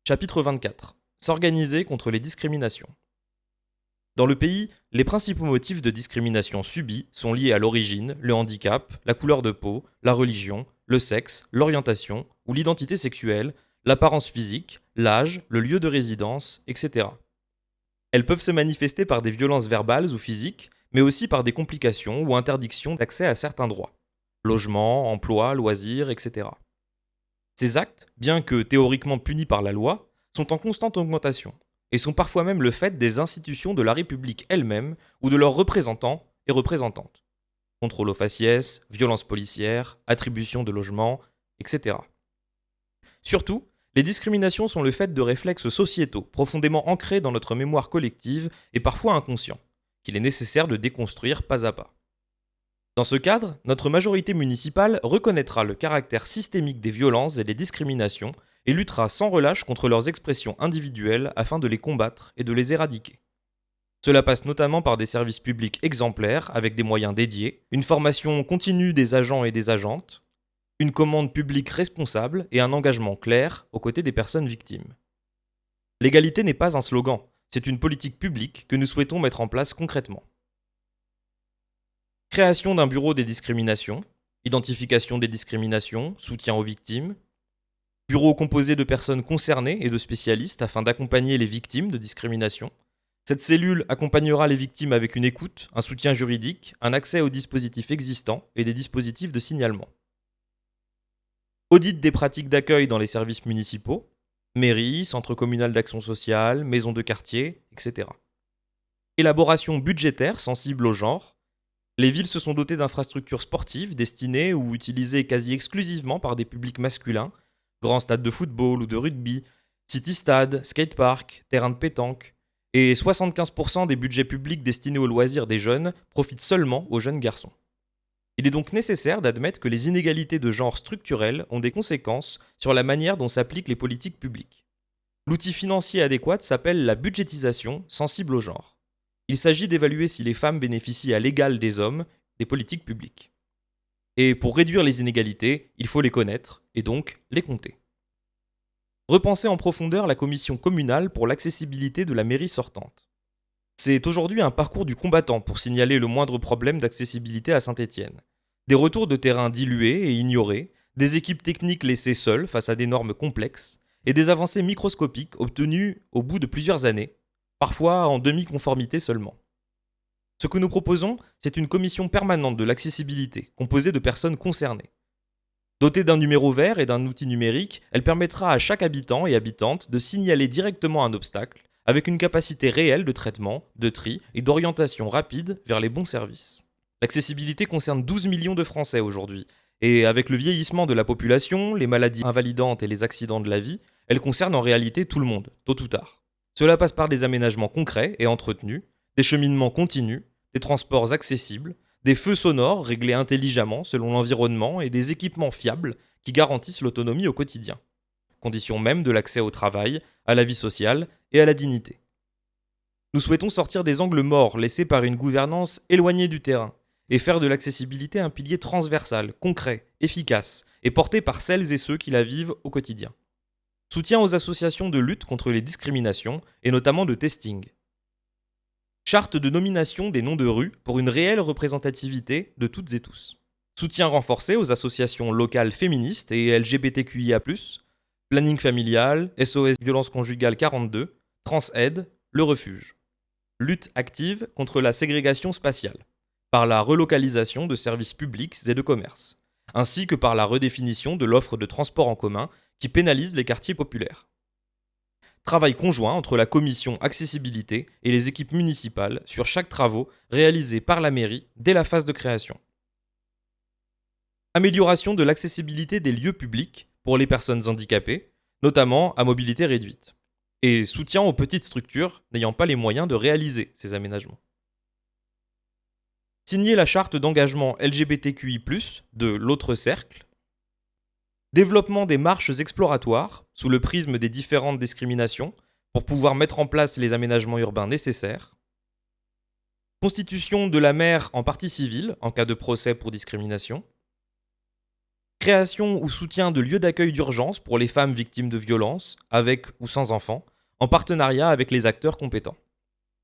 Chapitre 24. S'organiser contre les discriminations. Dans le pays, les principaux motifs de discrimination subis sont liés à l'origine, le handicap, la couleur de peau, la religion, le sexe, l'orientation ou l'identité sexuelle, l'apparence physique, l'âge, le lieu de résidence, etc. Elles peuvent se manifester par des violences verbales ou physiques, mais aussi par des complications ou interdictions d'accès à certains droits. Logement, emploi, loisirs, etc. Ces actes, bien que théoriquement punis par la loi, sont en constante augmentation, et sont parfois même le fait des institutions de la République elle-même ou de leurs représentants et représentantes. Contrôle aux faciès, violences policières, attribution de logements, etc. Surtout, les discriminations sont le fait de réflexes sociétaux profondément ancrés dans notre mémoire collective et parfois inconscients, qu'il est nécessaire de déconstruire pas à pas. Dans ce cadre, notre majorité municipale reconnaîtra le caractère systémique des violences et des discriminations et luttera sans relâche contre leurs expressions individuelles afin de les combattre et de les éradiquer. Cela passe notamment par des services publics exemplaires avec des moyens dédiés, une formation continue des agents et des agentes, une commande publique responsable et un engagement clair aux côtés des personnes victimes. L'égalité n'est pas un slogan, c'est une politique publique que nous souhaitons mettre en place concrètement. Création d'un bureau des discriminations, identification des discriminations, soutien aux victimes, bureau composé de personnes concernées et de spécialistes afin d'accompagner les victimes de discrimination. Cette cellule accompagnera les victimes avec une écoute, un soutien juridique, un accès aux dispositifs existants et des dispositifs de signalement. Audit des pratiques d'accueil dans les services municipaux, mairies, centres communaux d'action sociale, maisons de quartier, etc. Élaboration budgétaire sensible au genre. Les villes se sont dotées d'infrastructures sportives destinées ou utilisées quasi exclusivement par des publics masculins, grands stades de football ou de rugby, city-stades, skateparks, terrains de pétanque, et 75% des budgets publics destinés aux loisirs des jeunes profitent seulement aux jeunes garçons. Il est donc nécessaire d'admettre que les inégalités de genre structurelles ont des conséquences sur la manière dont s'appliquent les politiques publiques. L'outil financier adéquat s'appelle la budgétisation sensible au genre. Il s'agit d'évaluer si les femmes bénéficient à l'égal des hommes des politiques publiques. Et pour réduire les inégalités, il faut les connaître, et donc les compter. Repenser en profondeur la commission communale pour l'accessibilité de la mairie sortante. C'est aujourd'hui un parcours du combattant pour signaler le moindre problème d'accessibilité à Saint-Étienne. Des retours de terrain dilués et ignorés, des équipes techniques laissées seules face à des normes complexes, et des avancées microscopiques obtenues au bout de plusieurs années, parfois en demi-conformité seulement. Ce que nous proposons, c'est une commission permanente de l'accessibilité, composée de personnes concernées. Dotée d'un numéro vert et d'un outil numérique, elle permettra à chaque habitant et habitante de signaler directement un obstacle, avec une capacité réelle de traitement, de tri et d'orientation rapide vers les bons services. L'accessibilité concerne 12 millions de Français aujourd'hui, et avec le vieillissement de la population, les maladies invalidantes et les accidents de la vie, elle concerne en réalité tout le monde, tôt ou tard. Cela passe par des aménagements concrets et entretenus, des cheminements continus, des transports accessibles, des feux sonores réglés intelligemment selon l'environnement et des équipements fiables qui garantissent l'autonomie au quotidien. Condition même de l'accès au travail, à la vie sociale et à la dignité. Nous souhaitons sortir des angles morts laissés par une gouvernance éloignée du terrain et faire de l'accessibilité un pilier transversal, concret, efficace et porté par celles et ceux qui la vivent au quotidien. Soutien aux associations de lutte contre les discriminations et notamment de testing. Charte de nomination des noms de rue pour une réelle représentativité de toutes et tous. Soutien renforcé aux associations locales féministes et LGBTQIA+, planning familial, SOS violence conjugale 42, Transaide, le refuge. Lutte active contre la ségrégation spatiale, par la relocalisation de services publics et de commerce, ainsi que par la redéfinition de l'offre de transport en commun qui pénalise les quartiers populaires. Travail conjoint entre la commission accessibilité et les équipes municipales sur chaque travaux réalisés par la mairie dès la phase de création. Amélioration de l'accessibilité des lieux publics pour les personnes handicapées, notamment à mobilité réduite. Et soutien aux petites structures n'ayant pas les moyens de réaliser ces aménagements. Signer la charte d'engagement LGBTQI+, de l'autre cercle. Développement des marches exploratoires, sous le prisme des différentes discriminations, pour pouvoir mettre en place les aménagements urbains nécessaires. Constitution de la maire en partie civile, en cas de procès pour discrimination. Création ou soutien de lieux d'accueil d'urgence pour les femmes victimes de violences, avec ou sans enfants, en partenariat avec les acteurs compétents.